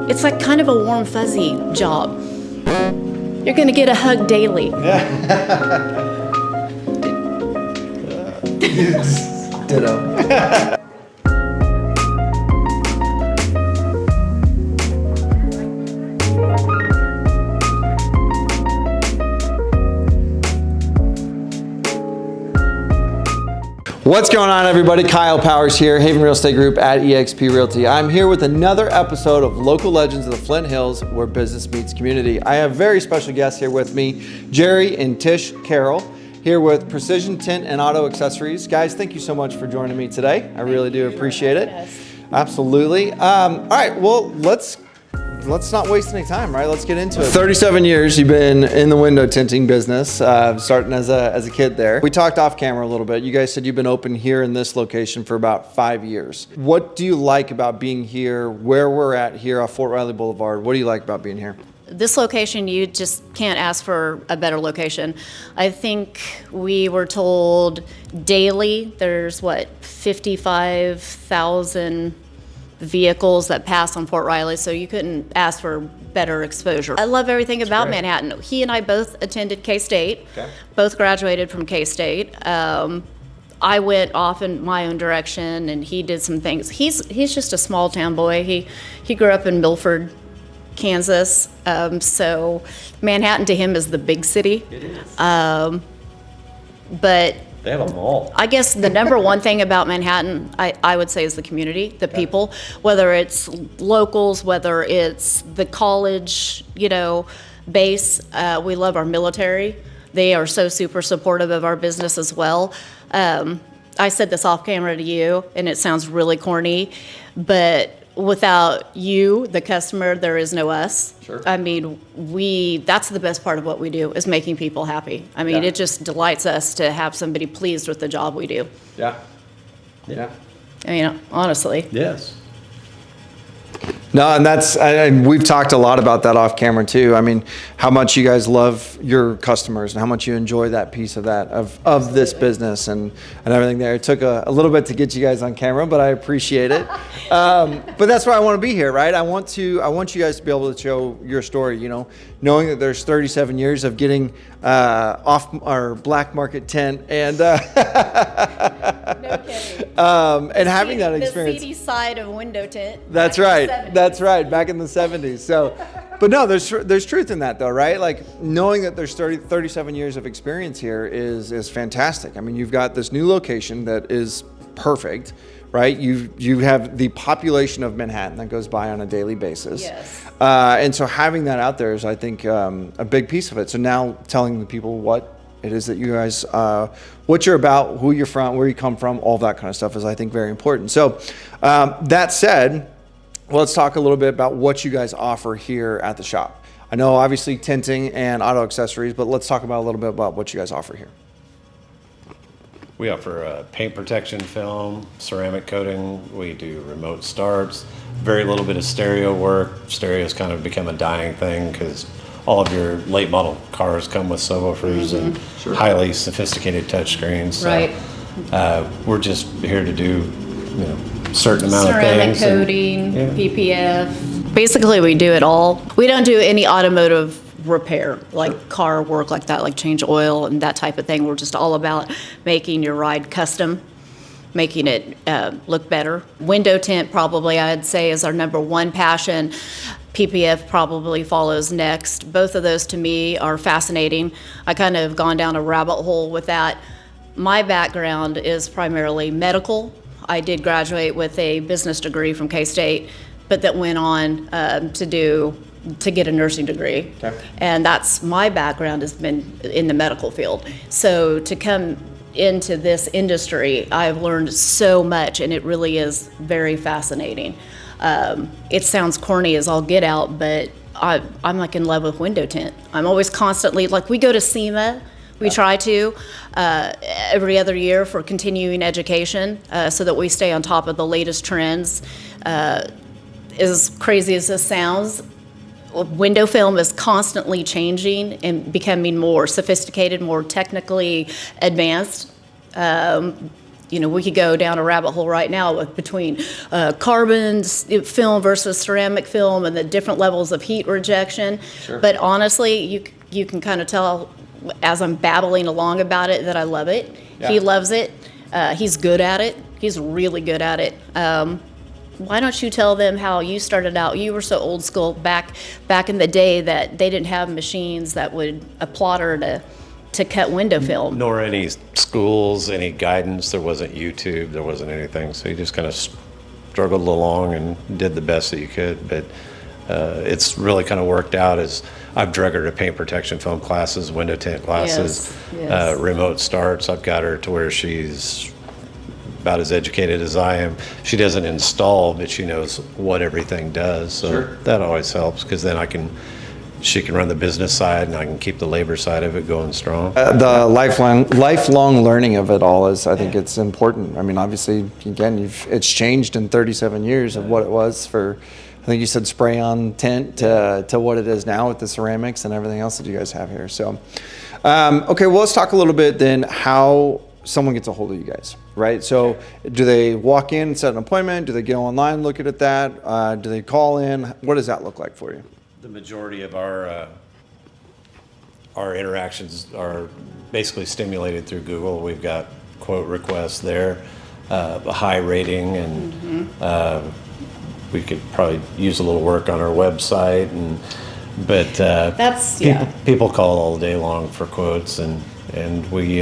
It's like kind of a warm, fuzzy job. You're gonna get a hug daily. Ditto. What's going on, everybody? Kyle Powers here, Haven Real Estate Group at eXp Realty. I'm here with another episode of Local Legends of the Flint Hills, where business meets community. I have very special guests here with me, Jerry and Tish Carol, here with Precision Tint and Auto Accessories. Guys, thank you so much for joining me today. I really do appreciate it. Absolutely. All right, well, let's not waste any time, right? Let's get into it. 37 years you've been in the window tinting business, starting as a kid there. We talked off camera a little bit. You guys said you've been open here in this location for about 5 years. What do you like about being here, where we're at here off Fort Riley Boulevard? What do you like about being here? This location, you just can't ask for a better location. I think we were told daily there's 55,000 vehicles that pass on Fort Riley, so you couldn't ask for better exposure. I love everything about Manhattan. He and I both attended K-State, both graduated from K-State. I went off in my own direction, and he did some things. He's just a small town boy. He grew up in Milford, Kansas, so Manhattan to him is the big city. It is. But They have a mall. I guess the number one thing about Manhattan, I would say, is the community, the people, whether it's locals, whether it's the college, base. We love our military. They are so super supportive of our business as well. I said this off camera to you, and it sounds really corny, but without you, the customer, there is no us. Sure. I mean, that's the best part of what we do, is making people happy. I mean, It just delights us to have somebody pleased with the job we do. Yeah. I mean, honestly. Yes. No, and we've talked a lot about that off camera too. I mean, how much you guys love your customers and how much you enjoy that piece of that, of this business and everything there. It took a little bit to get you guys on camera, but I appreciate it. But that's why I want to be here, right? I want you guys to be able to show your story, knowing that there's 37 years of getting off our black market tent and No kidding. And having that experience. The seedy side of window tint. That's right. That's right. Back in the 70s. So, but no, there's truth in that though, right? Like knowing that there's 37 years of experience here is fantastic. I mean, you've got this new location that is perfect, right? You have the population of Manhattan that goes by on a daily basis. Yes. And so having that out there is, I think, a big piece of it. So now telling the people what it is that you guys, what you're about, who you're from, where you come from, all that kind of stuff is, I think, very important. So that said, let's talk a little bit about what you guys offer here at the shop. I know obviously tinting and auto accessories, but let's talk about a little bit about what you guys offer here. We offer paint protection film, ceramic coating. We do remote starts, very little bit of stereo work. Stereo's kind of become a dying thing because all of your late model cars come with subwoofers and highly sophisticated touchscreens. So, Right. we're just here to do, certain amount of things. Ceramic coating, PPF. Basically, we do it all. We don't do any automotive repair, like car work like that, like change oil and that type of thing. We're just all about making your ride custom, making it look better. Window tint probably, I'd say, is our number one passion. PPF probably follows next. Both of those to me are fascinating. I kind of gone down a rabbit hole with that. My background is primarily medical. I did graduate with a business degree from K-State, but that went on to get a nursing degree. Okay. And that's my background, has been in the medical field. So to come into this industry, I've learned so much, and it really is very fascinating. It sounds corny as all get out, but I'm like in love with window tint. I'm always constantly, like, we go to SEMA. We try to every other year for continuing education, so that we stay on top of the latest trends. As crazy as this sounds, window film is constantly changing and becoming more sophisticated, more technically advanced. We could go down a rabbit hole right now between carbon film versus ceramic film and the different levels of heat rejection. Sure. But honestly, you can kind of tell as I'm babbling along about it that I love it. Yeah. He loves it. He's good at it. He's really good at it. Why don't you tell them how you started out? You were so old school back in the day that they didn't have machines that would a plotter to cut window film. Nor any schools, any guidance. There wasn't YouTube. There wasn't anything. So you just kind of struggled along and did the best that you could. But it's really kind of worked out as I've dragged her to paint protection film classes, window tint classes, Yes. remote starts. I've got her to where she's about as educated as I am. She doesn't install, but she knows what everything does. So Sure. that always helps because then she can run the business side and I can keep the labor side of it going strong. The lifelong learning of it all is, I think it's important. I mean, obviously, again, it's changed in 37 years of what it was for, I think you said spray on tint to what it is now with the ceramics and everything else that you guys have here. So, okay, well, let's talk a little bit then how someone gets a hold of you guys, right? So do they walk in, set an appointment? Do they get online, look at that? Do they call in? What does that look like for you? The majority of our interactions are basically stimulated through Google. We've got quote requests there, a high rating, and we could probably use a little work on our website. But That's, yeah. people call all day long for quotes, and we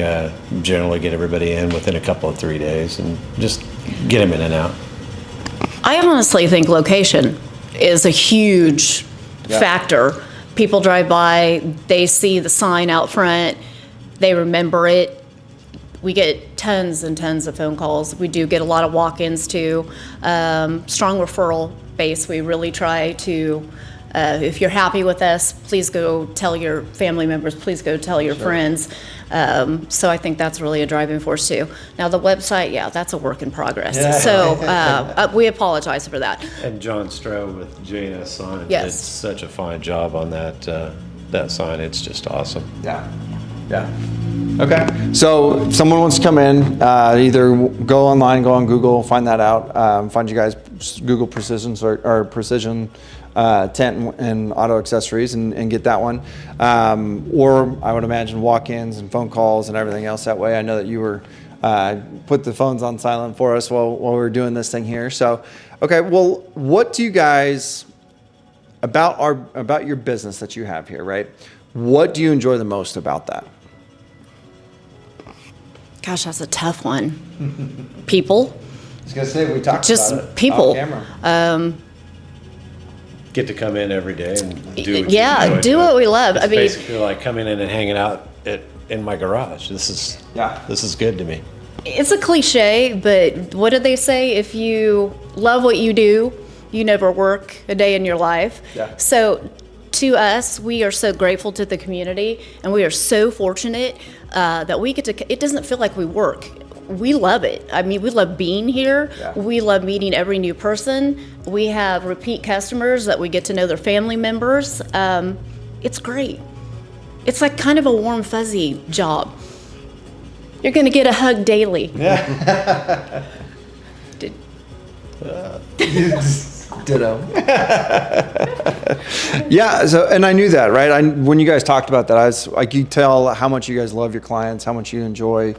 generally get everybody in within a couple of 3 days and just get them in and out. I honestly think location is a huge factor. People drive by, they see the sign out front, they remember it. We get tons and tons of phone calls. We do get a lot of walk-ins too. Strong referral base. We really try to, if you're happy with us, please go tell your family members, please go tell your friends. So I think that's really a driving force too. Now the website, yeah, that's a work in progress. Yeah. So we apologize for that. And John Stroh with J&S Sign Yes. did such a fine job on that sign. It's just awesome. Yeah. Yeah. Okay. So if someone wants to come in, either go online, go on Google, find that out, find you guys, Google Precision Tint and Auto Accessories and get that one. Or I would imagine walk-ins and phone calls and everything else that way. I know that you were put the phones on silent for us while we were doing this thing here. So, okay. Well, what do you guys about your business that you have here, right? What do you enjoy the most about that? Gosh, that's a tough one. People. I was gonna say we talked Just about it people. off camera. Get to come in every day and do what Yeah, you enjoy do doing. what we love. It's I mean- basically like coming in and hanging out in my garage. This is good to me. It's a cliche, but what do they say? If you love what you do, you never work a day in your life. Yeah. So to us, we are so grateful to the community, and we are so fortunate that we get to, it doesn't feel like we work. We love it. I mean, we love being here. Yeah. We love meeting every new person. We have repeat customers that we get to know their family members. It's great. It's like kind of a warm, fuzzy job. You're going to get a hug daily. Yeah. Ditto. Yeah. So, and I knew that, right? When you guys talked about that, I could tell how much you guys love your clients, how much you enjoy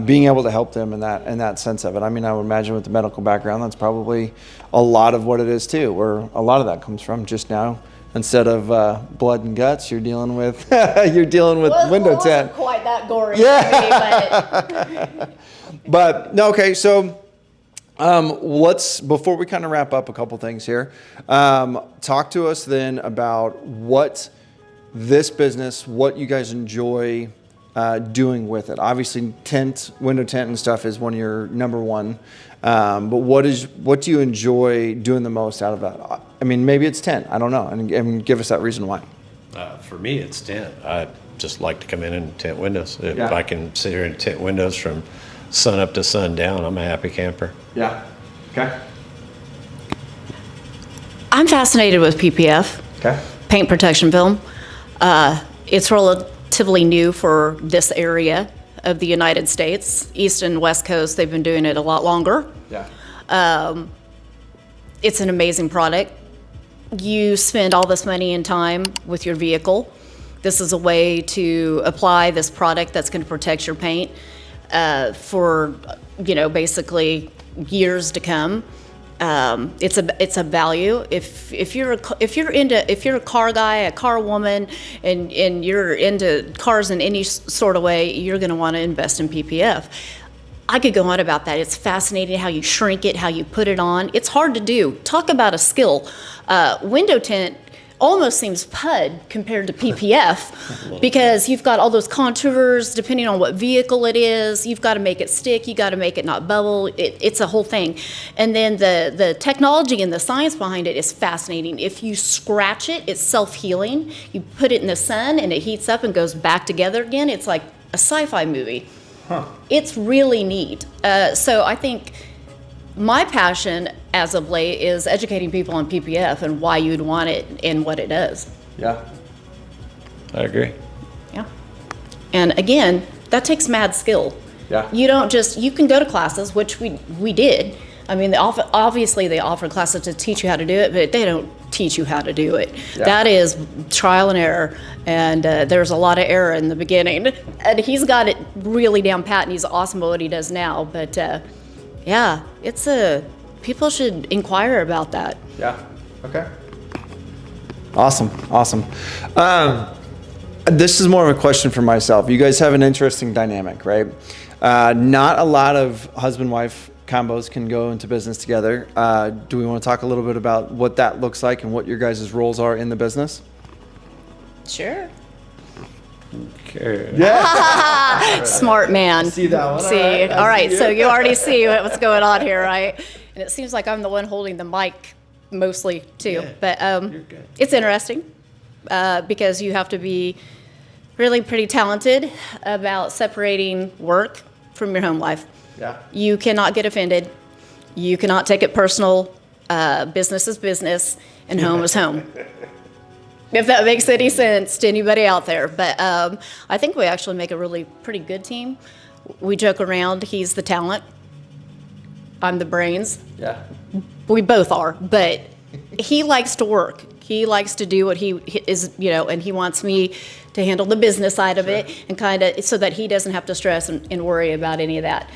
being able to help them in that sense of it. I mean, I would imagine with the medical background, that's probably a lot of what it is too, where a lot of that comes from. Just now, instead of blood and guts, you're dealing with window tint. Quite that gory. Yeah. But no, okay. So before we kind of wrap up a couple things here, talk to us then about what this business, what you guys enjoy doing with it. Obviously, window tint and stuff is one of your number one. But what do you enjoy doing the most out of that? I mean, maybe it's tint. I don't know, and give us that reason why. For me, it's tint. I just like to come in and tint windows. If Yeah. I can sit here and tint windows from sun up to sun down, I'm a happy camper. Yeah. Okay. I'm fascinated with PPF, Okay. paint protection film. It's relatively new for this area. of the United States. East and West Coast, they've been doing it a lot longer. Yeah. It's an amazing product. You spend all this money and time with your vehicle. This is a way to apply this product that's going to protect your paint for, basically years to come. It's a value. If you're a car guy, a car woman, and you're into cars in any sort of way, you're going to want to invest in PPF. I could go on about that. It's fascinating how you shrink it, how you put it on. It's hard to do. Talk about a skill. Window tint almost seems PUD compared to PPF because you've got all those contours depending on what vehicle it is. You've got to make it stick. You got to make it not bubble. It's a whole thing. And then the technology and the science behind it is fascinating. If you scratch it, it's self-healing. You put it in the sun and it heats up and goes back together again. It's like a sci-fi movie. Huh. It's really neat. So I think my passion as of late is educating people on PPF and why you'd want it and what it does. Yeah. I agree. Yeah. And again, that takes mad skill. Yeah. You can go to classes, which we did. I mean, obviously they offer classes to teach you how to do it, but they don't teach you how to do it. Yeah. That is trial and error, and there's a lot of error in the beginning. And he's got it really down pat, and he's awesome at what he does now. But yeah, people should inquire about that. Yeah. Okay. Awesome. This is more of a question for myself. You guys have an interesting dynamic, right? Not a lot of husband-wife combos can go into business together. Do we want to talk a little bit about what that looks like and what your guys' roles are in the business? Sure. Okay. Yeah. Smart man. See that one? See. All right. So you already see what's going on here, right? And it seems like I'm the one holding the mic mostly too. Yeah, but it's interesting because you have to be really pretty talented about separating work from your home life. Yeah. You cannot get offended. You cannot take it personal. Business is business, and home is home. If that makes any sense to anybody out there. But I think we actually make a really pretty good team. We joke around. He's the talent. I'm the brains. Yeah. We both are. But he likes to work. He likes to do what he is, and he wants me to handle the business side of it and kind of so that he doesn't have to stress and worry about any of that.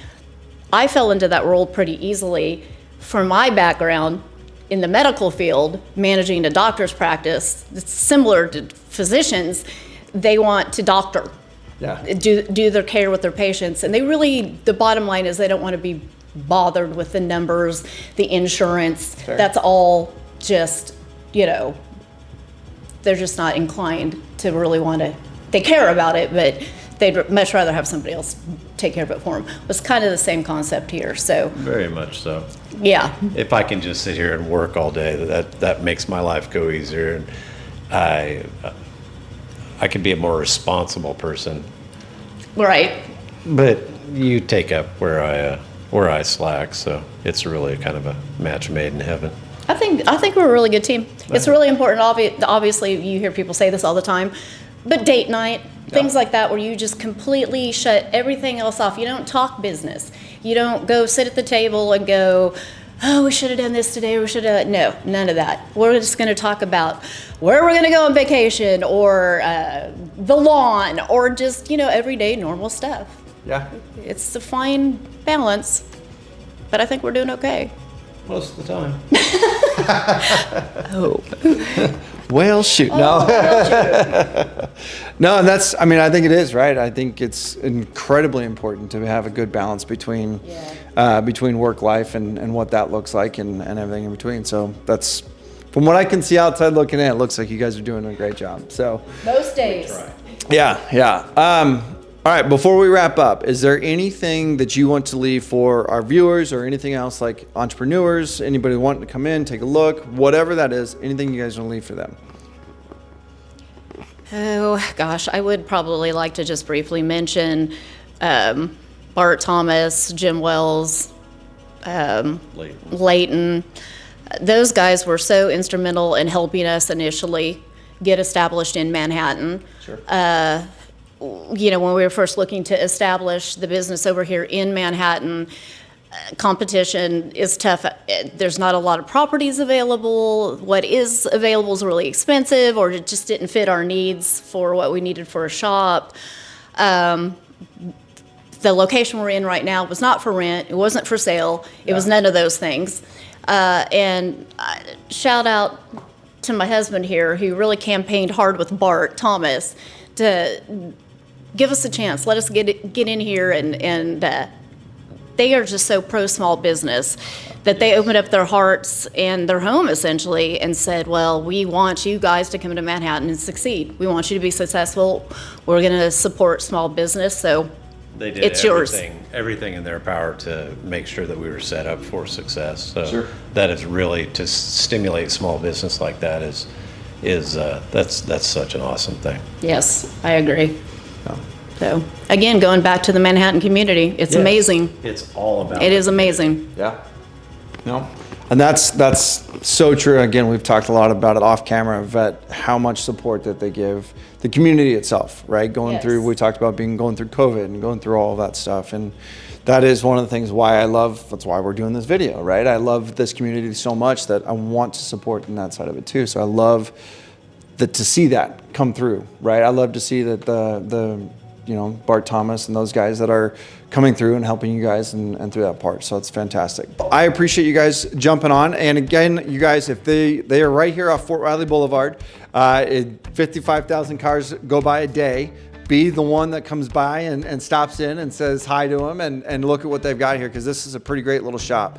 I fell into that role pretty easily. For my background in the medical field, managing a doctor's practice, it's similar to physicians. They want to doctor, do their care with their patients. And the bottom line is they don't want to be bothered with the numbers, the insurance. Sure. That's all just, they're just not inclined to really want to, they care about it, but they'd much rather have somebody else take care of it for them. It's kind of the same concept here. So Very much so. Yeah. If I can just sit here and work all day, that makes my life go easier, and I can be a more responsible person. Right. But you take up where I slack, so it's really kind of a match made in heaven. I think we're a really good team. It's really important. Obviously, you hear people say this all the time, but date night, things like that, where you just completely shut everything else off. You don't talk business. You don't go sit at the table and go, oh, we should have done this today. We should have. No, none of that. We're just going to talk about where we're going to go on vacation, or the lawn, or just everyday normal stuff. Yeah. It's a fine balance, but I think we're doing okay. Most of the time. Oh. Well, shoot. No. No, and I think it is, right? I think it's incredibly important to have a good balance between work life and what that looks like and everything in between. So that's, from what I can see outside looking in, it looks like you guys are doing a great job. So Most days. Yeah. All right, before we wrap up, is there anything that you want to leave for our viewers, or anything else, like entrepreneurs, anybody wanting to come in, take a look, whatever that is, anything you guys want to leave for them? Oh, gosh, I would probably like to just briefly mention Bart Thomas, Jim Wells, Layton. Those guys were so instrumental in helping us initially get established in Manhattan. Sure. you know, when we were first looking to establish the business over here in Manhattan, competition is tough. There's not a lot of properties available. What is available is really expensive, or it just didn't fit our needs for what we needed for a shop. The location we're in right now was not for rent. It wasn't for sale. It was none of those things. And shout out to my husband here, who really campaigned hard with Bart Thomas to give us a chance. Let us get in here, and they are just so pro small business that they opened up their hearts and their home essentially and said, well, we want you guys to come to Manhattan and succeed. We want you to be successful. We're going to support small business. So They did it's yours. everything in their power to make sure that we were set up for success. So Sure. that is really, to stimulate small business like that that's such an awesome thing. Yes, I agree. So again, going back to the Manhattan community, it's amazing. It's all about It is amazing. Yeah. No. And that's so true. Again, we've talked a lot about it off camera, but how much support that they give the community itself, right? Going through, we talked about going through COVID and going through all of that stuff. And that is one of the things that's why we're doing this video, right? I love this community so much that I want to support in that side of it too. So I love to see that come through, right? I love to see that the Bart Thomas and those guys that are coming through and helping you guys and through that part. So it's fantastic. I appreciate you guys jumping on. And again, you guys, if they are right here off Fort Riley Boulevard, 55,000 cars go by a day. Be the one that comes by and stops in and says hi to them and look at what they've got here, because this is a pretty great little shop.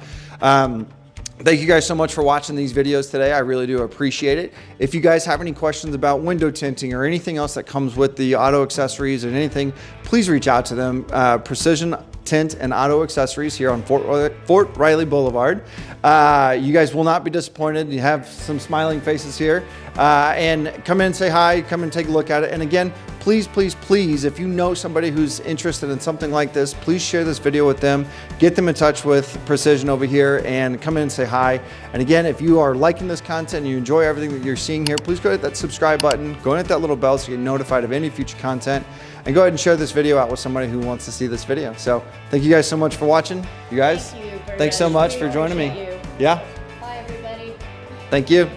Thank you guys so much for watching these videos today. I really do appreciate it. If you guys have any questions about window tinting or anything else that comes with the auto accessories and anything, please reach out to them. Precision Tint and Auto Accessories here on Fort Riley Boulevard. You guys will not be disappointed. You have some smiling faces here. And come in and say hi, come and take a look at it. And again, please, please, please, if you know somebody who's interested in something like this, please share this video with them. Get them in touch with Precision over here and come in and say hi. And again, if you are liking this content and you enjoy everything that you're seeing here, please go hit that subscribe button, go hit that little bell so you get notified of any future content, and go ahead and share this video out with somebody who wants to see this video. So thank you guys so much for watching. You guys, Thank you very thanks so much for We joining me. appreciate you. Yeah, Bye, everybody. thank you.